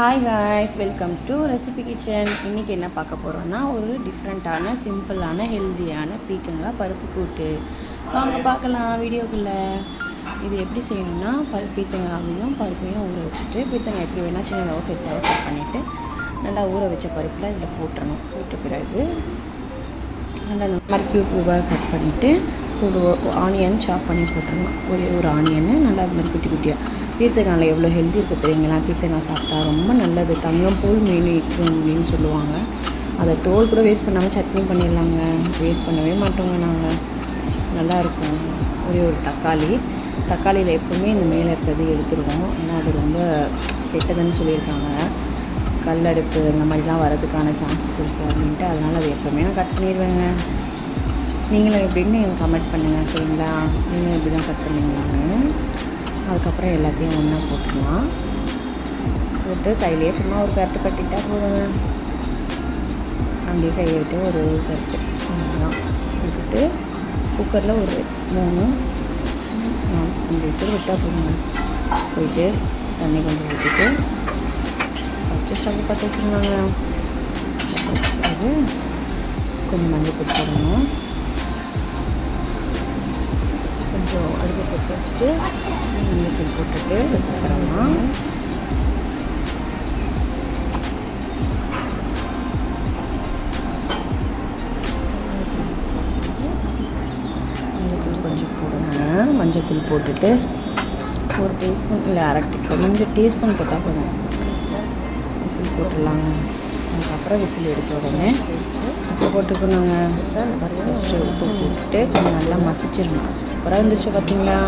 Hi guys, welcome to recipe kitchen. இன்றைக்கி என்ன பார்க்க போகிறோன்னா ஒரு டிஃப்ரெண்ட்டான சிம்பிளான ஹெல்த்தியான பீக்கங்காய் பருப்பு கூட்டு. வாங்க பார்க்கலாம் வீடியோக்குள்ளே. இது எப்படி செய்யணும்னா, பீக்கங்காயையும் பருப்பையும் ஊற வச்சுட்டு, பீக்கங்காய் எப்படி வேணால் சின்னதாக பெருசாக கட் பண்ணிவிட்டு நல்லா ஊற வச்ச பருப்பில் இதில் போட்டுறணும். போட்ட பிறகு நல்லா இந்த மாதிரி க்யூபாக கட் பண்ணிவிட்டு ஒரு ஆனியன் சாப் பண்ணி போட்டுடணும். ஒரு ஆனியன்னு நல்லா அது மாதிரி குட்டி குட்டியாக. பீர்த்தங்காயில் எவ்வளோ ஹெல்தி இருக்குது தெரியுங்களா? பீர்த்தங்காய் சாப்பிட்டா ரொம்ப நல்லது. தங்கம் போல் மீன் இருக்கும் அப்படின்னு சொல்லுவாங்க. அதை தோல் கூட வேஸ்ட் பண்ணாமல் சட்னி பண்ணிடலாங்க. வேஸ்ட் பண்ணவே மாட்டோங்க நாங்கள். நல்லாயிருக்கும். ஒரு தக்காளியில் எப்போவுமே இந்த மேலே இருக்கிறது எடுத்துருவோம். ஏன்னா அது ரொம்ப கெட்டதுன்னு சொல்லியிருக்காங்க. கல்லடுப்பு இந்த மாதிரிலாம் வரதுக்கான சான்சஸ் இருக்குது அப்படின்ட்டு. அதனால் அது எப்போவுமே நான் கட் பண்ணிடுவேங்க. நீங்களும் எப்படின்னு எனக்கு கமெண்ட் பண்ணுங்கள், சரிங்களா? நீங்களும் எப்படி தான் கட் பண்ணுவீங்களான்னு. அதுக்கப்புறம் எல்லாத்தையும் ஒன்றா போட்டுடலாம். போட்டு கையிலேயே சும்மா ஒரு கரெக்டு கட்டிட்டா போதுங்க. அப்படியே கையை விட்டு ஒரு கரெக்டு தான் விட்டுட்டு குக்கரில் ஒரு 3-4 விசில் விட்டால் போதுங்க. போயிட்டு தண்ணி கொஞ்சம் ஊற்றிட்டு ஃபஸ்ட்டு ஸ்டவ் பற்ற வச்சுருந்தாங்க. அது கொஞ்சம் மஞ்சள் தூள் போடணும். கொஞ்சம் அடுப்பு போட்டு வச்சுட்டு மஞ்சள் போட்டுட்டு அதுக்கப்புறமா மஞ்சள் கொஞ்சம் போடுங்க. மஞ்சள் போட்டுட்டு ஒரு டீஸ்பூன் இல்லை அரை டீஸ்பூன் போட்டால் போதும். விசில் போட்டுடலாங்க. அதுக்கப்புறம் விசில் எடுத்த உடனே உப்பு போட்டுக்கணுங்க. ஃபஸ்ட்டு உப்பு போட்டுட்டு கொஞ்சம் நல்லா மசிச்சிடணும். சூப்பராக இருந்துச்சு பார்த்தீங்களா?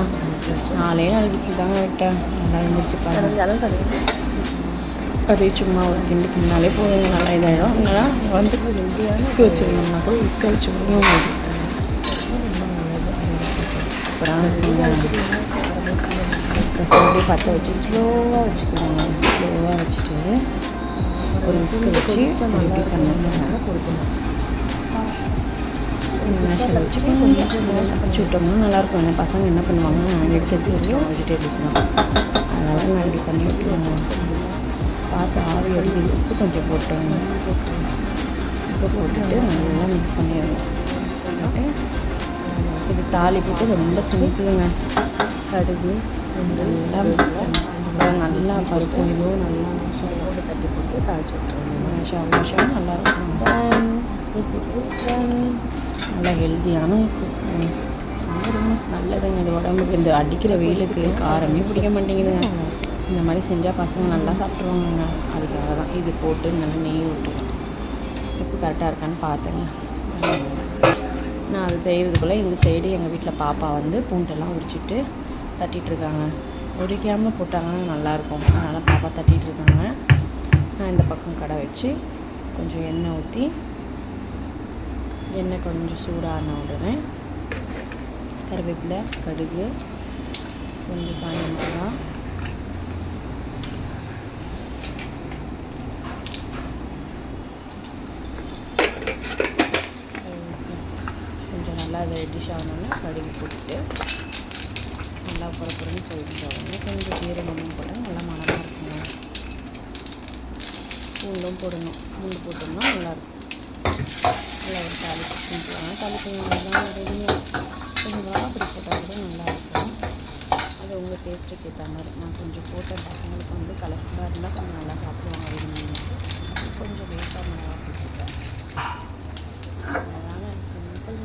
4 விசில் தாங்க விட்டேன். நல்லா இருந்துச்சு பாருங்க. அப்படியே சும்மா ஒரு கிண்டுனாலே போதுங்க. நல்லா இதாகிடும். இல்லைனா வந்து விஸ்க வச்சுருந்தோம்னா கூட விஸ்க வச்சுக்கணும். சூப்பராக இருக்குங்க. அப்படியே பற்ற வச்சு ஸ்லோவாக வச்சுக்கோங்க. ஸ்லோவாக வச்சுட்டு ஒரு விஸ்க வச்சு எப்படி பண்ண கொடுக்கணும். மேஷில் வச்சு ஃபஸ்ட் விட்டோம்னா நல்லாயிருக்கும். ஏன்னா பசங்க என்ன பண்ணுவாங்க, எடுத்து வச்சுருவோம் வெஜிடபிள்ஸ் தான். அதனால் நான் இப்படி பண்ணி விட்டுருவாங்க. பார்த்து ஆவி அடிக்குது. உப்பு கொஞ்சம் போட்டுருவாங்க. உப்பு போட்டுட்டு நல்லா மிக்ஸ் பண்ணிடுவோம். மிக்ஸ் பண்ணிவிட்டு இது தாளிப்புக்கு ரொம்ப சிம்பிளுங்க. கடுகு நல்லா பருப்பு நல்லா போட்டு தட்டி போட்டு தாளிச்சு விட்டுருவோம். நல்லாயிருக்கும். நல்லா ஹெல்த்தியான ரொம்ப நல்லதுங்க. இது உடம்புக்கு இந்த அடிக்கிற வெயிலுக்கு காரமே பிடிக்க மாட்டேங்குதுங்க. இந்த மாதிரி செஞ்சால் பசங்க நல்லா சாப்பிட்ருவாங்கங்க. அதுக்காக தான் இது போட்டு நல்லா நெய் விட்டுருவேன். உப்பு கரெக்டாக இருக்கான்னு பார்த்தேங்க. நான் அது செய்கிறதுக்குள்ளே இந்த சைடு எங்கள் வீட்டில் பாப்பா வந்து பூண்டெல்லாம் உரிச்சிட்டு தட்டிகிட்ருக்காங்க. உரிக்காமல் போட்டாங்கன்னா நல்லாயிருக்கும். அதனால் பாப்பா தட்டிகிட்ருக்காங்க. நான் இந்த பக்கம் கடை வச்சு கொஞ்சம் எண்ணெய் ஊற்றி எண்ணெய் கொஞ்சம் சூடான உடனே கருவேப்பிலை, கடுகு, கொஞ்சம் காஞ்ச மிளகா, கொஞ்சம் நல்லா அதை ரெட்டிஷ் ஆகணும்னா கடுகு போட்டுட்டு நல்லா புறப்புறன்னு சொல்லிட்டு உடனே கொஞ்சம் ஜீரகமும் போட்டால் நல்லா மணமாக இருக்குங்க. பூண்டும் போடணும். பூண்டு போட்டோம்னா நல்லாயிருக்கும். நல்லா ஒரு தாளிப்பு சிம்பிளான தாளிப்புங்க. தான் ரெடிமே கொஞ்சம் அப்படி போட்டால் கூட நல்லாயிருக்கும். அது உங்கள் டேஸ்ட்டுக்கு ஏற்ற மாதிரி. நான் கொஞ்சம் போட்ட பசங்களுக்கு வந்து கலர்ஃபுல்லாக இருந்தால் கொஞ்சம் நல்லா சாப்பிடுவாங்க. ரெடிமே கொஞ்சம் லேட்டாக நல்லா போட்டுருக்கேன். அதனால் சிம்பிள்